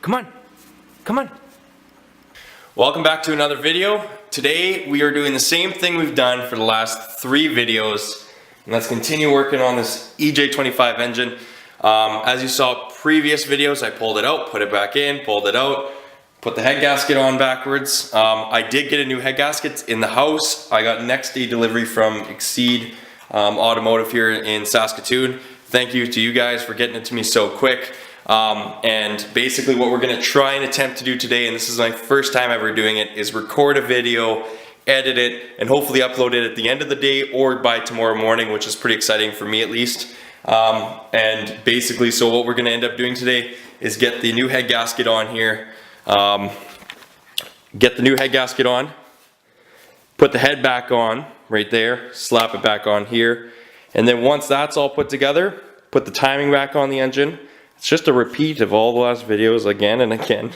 Come on. Come on. Welcome back to another video. Today we are doing the same thing we've done for the last 3 videos. And let's continue working on this EJ25 engine. As you saw previous videos, I pulled it out, put it back in, pulled it out, put the head gasket on backwards. I did get a new head gasket in the house. I got next day delivery from Exceed Automotive here in Saskatoon. Thank you to you guys for getting it to me so quick. And basically what we're gonna try and attempt to do today, and this is my first time ever doing it, is record a video, edit it, and hopefully upload it at the end of the day or by tomorrow morning, which is pretty exciting for me at least. And basically, so what we're gonna end up doing today is get the new head gasket on here, get the new head gasket on, put the head back on right there, slap it back on here, and then once that's all put together, put the timing back on the engine. It's just a repeat of all the last videos again and again.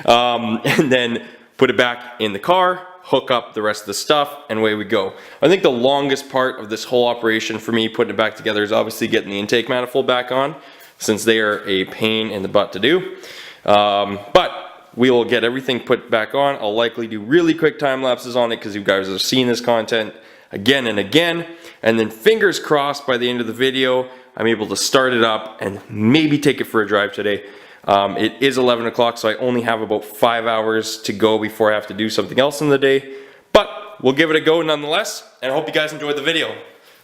And then put it back in the car, hook up the rest of the stuff, and away we go. I think the longest part of this whole operation for me putting it back together is obviously getting the intake manifold back on, since they are a pain in the butt to do. But we will get everything put back on. I'll likely do really quick time lapses on it because you guys have seen this content again and again. And then fingers crossed by the end of the video, I'm able to start it up and maybe take it for a drive today. It is 11 o'clock, so I only have about 5 hours to go before I have to do something else in the day. But we'll give it a go nonetheless, and I hope you guys enjoyed the video.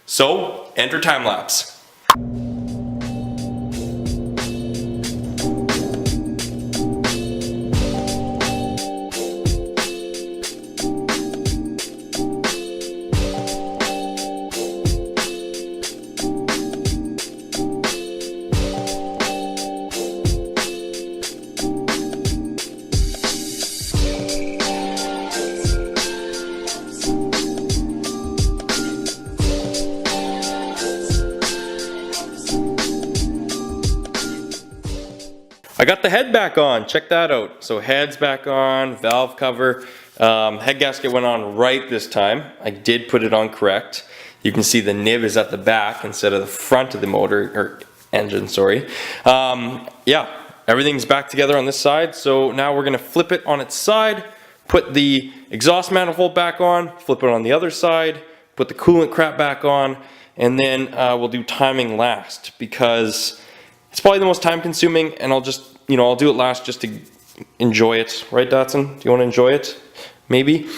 So, enter time lapse. I got the head back on, check that out. So head's back on, valve cover, head gasket went on right this time. I did put it on correct. You can see the nib is at the back instead of the front of the motor, or engine, sorry. Yeah, everything's back together on this side. So now we're gonna flip it on its side, put the exhaust manifold back on, flip it on the other side, put the coolant crap back on, and then we'll do timing last because it's probably the most time consuming, and I'll just, I'll do it last just to enjoy it. Right, Datsun? Do you want to enjoy it? Maybe?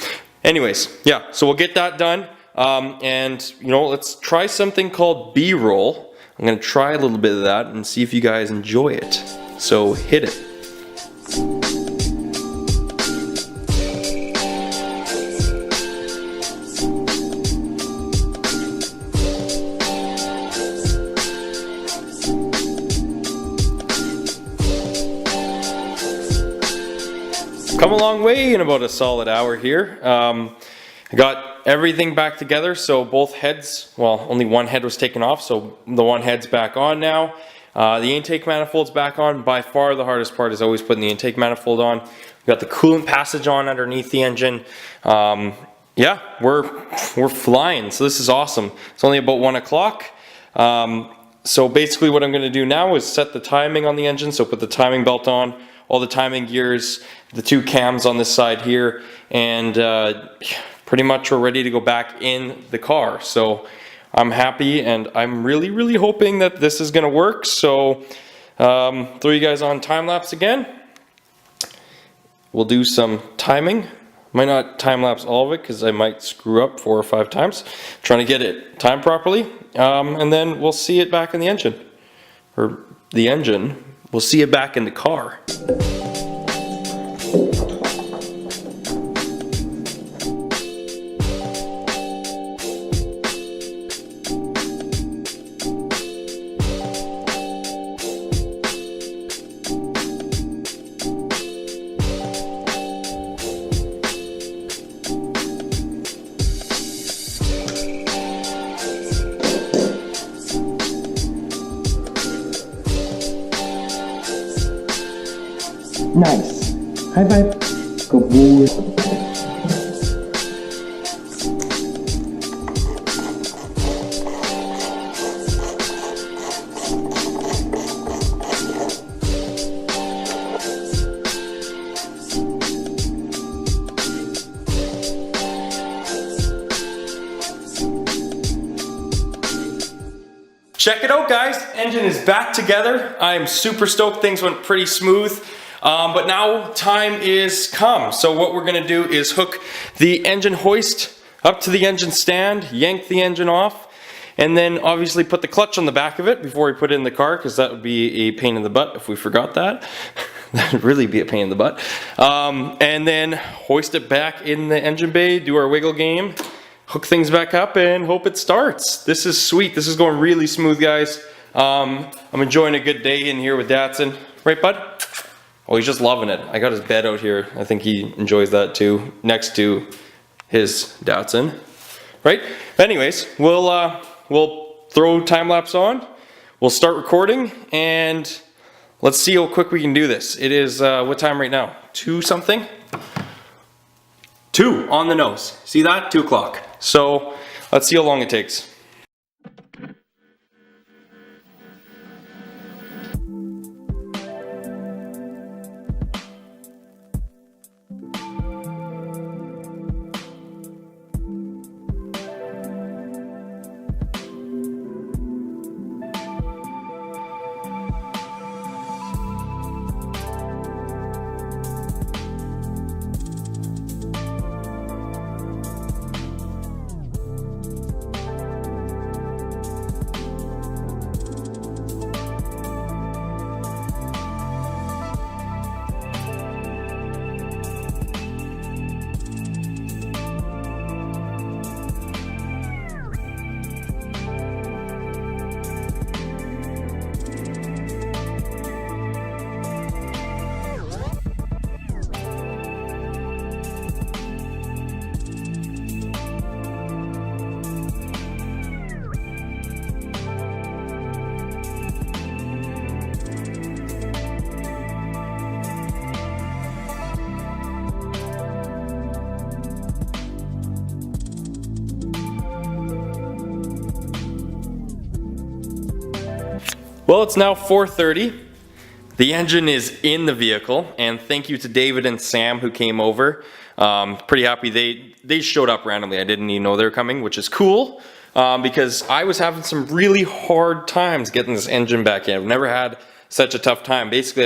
Anyways, yeah, so we'll get that done. And, let's try something called B-roll. I'm going to try a little bit of that and see if you guys enjoy it. So hit it. Come a long way in about a solid hour here. I got everything back together, so both heads, well, only one head was taken off, so the one head's back on now. The intake manifold's back on. By far the hardest part is always putting the intake manifold on. We got the coolant passage on underneath the engine. Yeah, we're flying, so this is awesome. It's only about 1 o'clock. So basically what I'm gonna do now is set the timing on the engine, so put the timing belt on, all the timing gears, the 2 cams on this side here, and pretty much we're ready to go back in the car. So I'm happy, and I'm really hoping that this is gonna work. So throw you guys on time lapse again. We'll do some timing. Might not time lapse all of it because I might screw up 4 or 5 times trying to get it timed properly, and then we'll see it back in the engine, or the engine. We'll see it back in the car. Nice. High five. Good boy. Check it out, guys. Engine is back together. I am super stoked. Things went pretty smooth. But now time is come. So what we're gonna do is hook the engine hoist up to the engine stand, yank the engine off, and then obviously put the clutch on the back of it before we put it in the car, because that would be a pain in the butt if we forgot that. That would really be a pain in the butt. And then hoist it back in the engine bay, do our wiggle game, hook things back up, and hope it starts. This is sweet. This is going really smooth, guys. I'm enjoying a good day in here with Datsun. Right, bud? Oh, he's just loving it. I got his bed out here. I think he enjoys that too, next to his Datsun. Right? But anyways, we'll throw time-lapse on. We'll start recording, and let's see how quick we can do this. It is, what time right now? 2 something? 2 on the nose. See that? 2 o'clock. So let's see how long it takes. Well, it's now 4:30. The engine is in the vehicle, and thank you to David and Sam who came over. Pretty happy they showed up randomly. I didn't even know they were coming, which is cool, because I was having some really hard times getting this engine back in. I've never had such a tough time. Basically,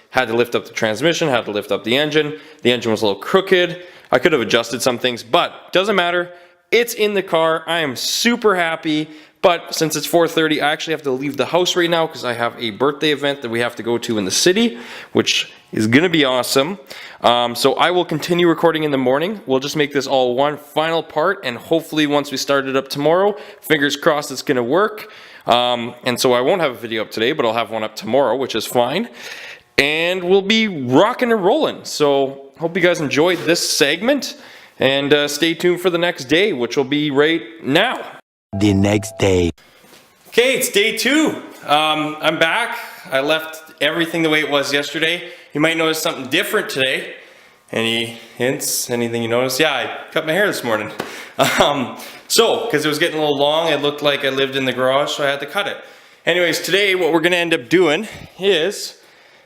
had to lift up the transmission, had to lift up the engine. The engine was a little crooked. I could have adjusted some things, but doesn't matter. It's in the car. I am super happy. But since it's 4:30, I actually have to leave the house right now because I have a birthday event that we have to go to in the city, which is gonna be awesome. So I will continue recording in the morning. We'll just make this all one final part, and hopefully once we start it up tomorrow, fingers crossed it's gonna work. And so I won't have a video up today, but I'll have one up tomorrow, which is fine. And we'll be rocking and rolling. So hope you guys enjoyed this segment, and stay tuned for the next day, which will be right now. The next day. Okay, it's day 2. I'm back. I left everything the way it was yesterday. You might notice something different today. Any hints? Anything you noticed? Yeah, I cut my hair this morning. Because it was getting a little long, it looked like I lived in the garage, so I had to cut it. Anyways, today what we're gonna end up doing is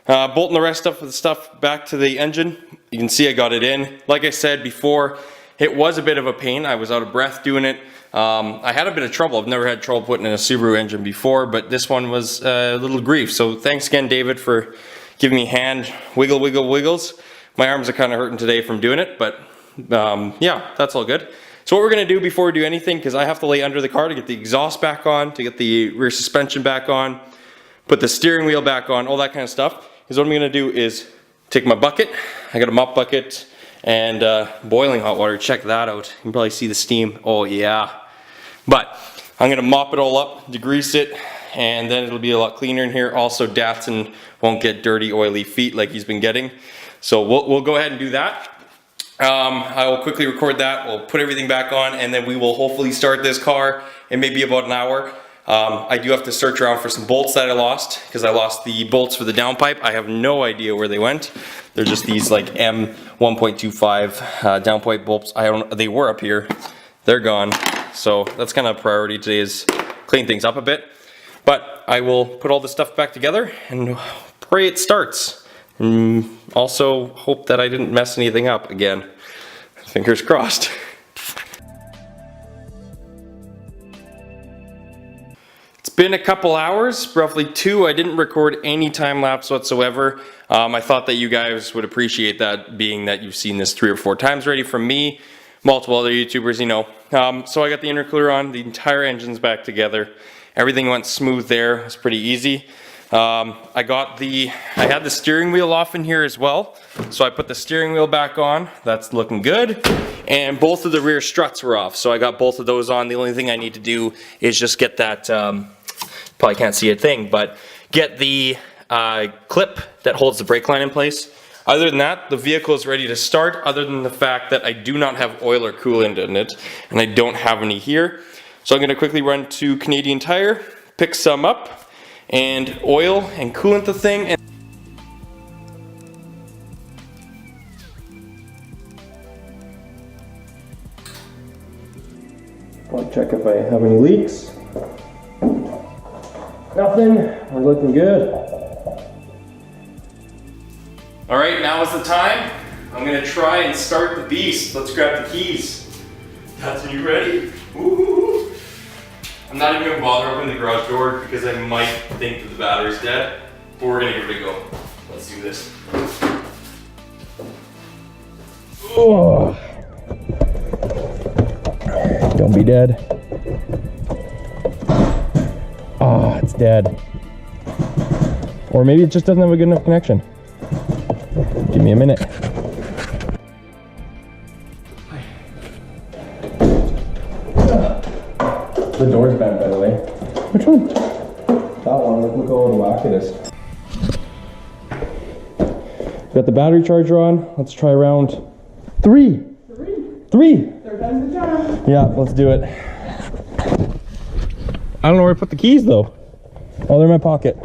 bolting the rest of the stuff back to the engine. You can see I got it in. Like I said before, it was a bit of a pain. I was out of breath doing it. I had a bit of trouble. I've never had trouble putting in a Subaru engine before, but this one was a little grief. So thanks again, David, for giving me hand wiggles. My arms are kind of hurting today from doing it, but yeah, that's all good. So what we're gonna do before we do anything, because I have to lay under the car to get the exhaust back on, to get the rear suspension back on, put the steering wheel back on, all that kind of stuff, is what I'm gonna do is take my bucket. I got a mop bucket and boiling hot water. Check that out. You can probably see the steam. Oh yeah. But I'm gonna mop it all up, degrease it, and then it'll be a lot cleaner in here. Also, Datsun won't get dirty, oily feet like he's been getting. So we'll go ahead and do that. I will quickly record that. We'll put everything back on, and then we will hopefully start this car in maybe about an hour. I do have to search around for some bolts that I lost, because I lost the bolts for the downpipe. I have no idea where they went. They're just these like M1.25 downpipe bolts. They were up here. They're gone. So that's kind of a priority today, is clean things up a bit. But I will put all this stuff back together and pray it starts. And also hope that I didn't mess anything up again. Fingers crossed. It's been a couple hours, roughly 2. I didn't record any time lapse whatsoever. I thought that you guys would appreciate that, being that you've seen this 3 or 4 times already from me, multiple other YouTubers, you know. So I got the intercooler on, the entire engine's back together. Everything went smooth there, it was pretty easy. I had the steering wheel off in here as well, so I put the steering wheel back on. That's looking good. And both of the rear struts were off, so I got both of those on. The only thing I need to do is just get that, probably can't see a thing, but get the clip that holds the brake line in place. Other than that, the vehicle is ready to start, other than the fact that I do not have oil or coolant in it, and I don't have any here. So I'm going to quickly run to Canadian Tire, pick some up, and oil and coolant the thing. And I'll check if I have any leaks. Nothing, we're looking good. All right, now is the time. I'm gonna try and start the beast. Let's grab the keys. That's you ready? Woo-hoo-hoo. I'm not even gonna bother opening the garage door because I might think that the battery's dead, but we're gonna give it a go. Let's do this. Oh. Don't be dead. Ah, it's dead. Or maybe it just doesn't have a good enough connection. Give me a minute. The door's bad, by the way. Which one? That one. Look how old whack it is. Got the battery charger on. Let's try round 3. 3? Third time's the charm. Yeah, let's do it. I don't know where I put the keys though. Oh, they're in my pocket.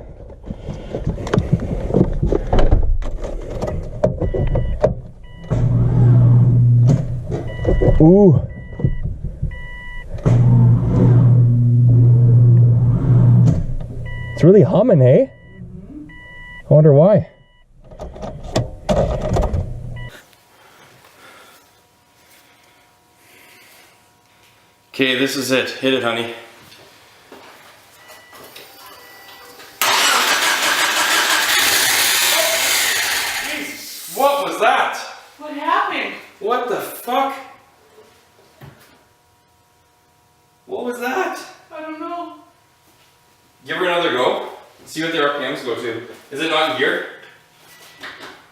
Ooh. It's really humming, hey? I wonder why. Okay, this is it. Hit it, honey. Jesus, what was that? What happened? What the fuck? What was that? I don't know. Give her another go. See what the RPMs go to. Is it not in gear?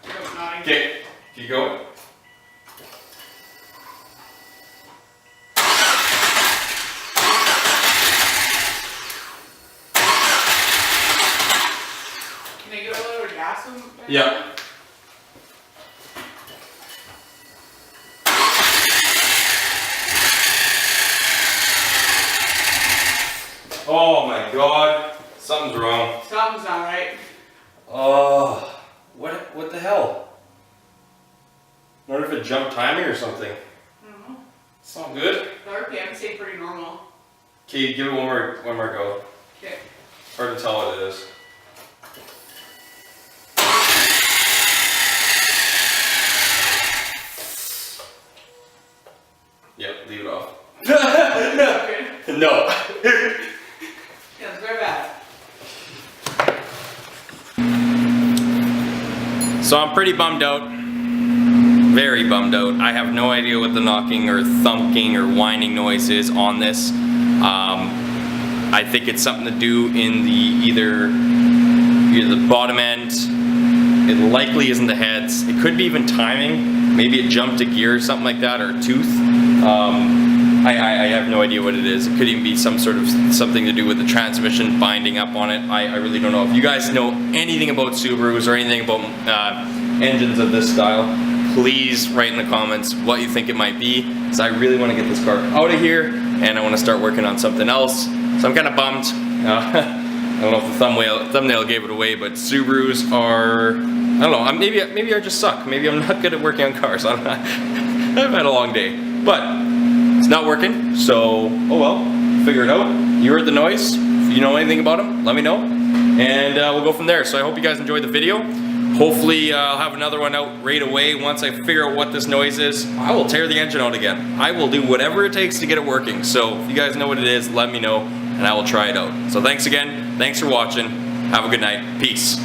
No, it's not in Okay, you go. Can I get a little gas on? Yeah. Oh my god, something's wrong. Something's not right. Oh, what the hell? I wonder if it jumped timing or something. I don't know. It's not good. The RPM stayed pretty normal. Okay, give it one more go. Okay. Hard to tell what it is. Yep, leave it off. Okay. No. Yeah, it's very bad. So I'm pretty bummed out. Very bummed out. I have no idea what the knocking or thunking or whining noise is on this. I think it's something to do in the either the bottom end. It likely isn't the heads. It could be even timing. Maybe it jumped a gear or something like that, or a tooth. I have no idea what it is. It could even be some sort of something to do with the transmission binding up on it. I really don't know. If you guys know anything about Subarus or anything about engines of this style, please write in the comments what you think it might be, because I really want to get this car out of here and I want to start working on something else. So I'm kind of bummed. I don't know if the thumbnail gave it away, but Subarus are, I don't know, maybe I just suck. Maybe I'm not good at working on cars. I don't know. I've had a long day, but it's not working, so oh well, figure it out. You heard the noise. If you know anything about them, let me know, and we'll go from there. So I hope you guys enjoyed the video. Hopefully I'll have another one out right away. Once I figure out what this noise is, I will tear the engine out again. I will do whatever it takes to get it working. So if you guys know what it is, let me know. and I will try it out. So thanks again, thanks for watching, have a good night, peace.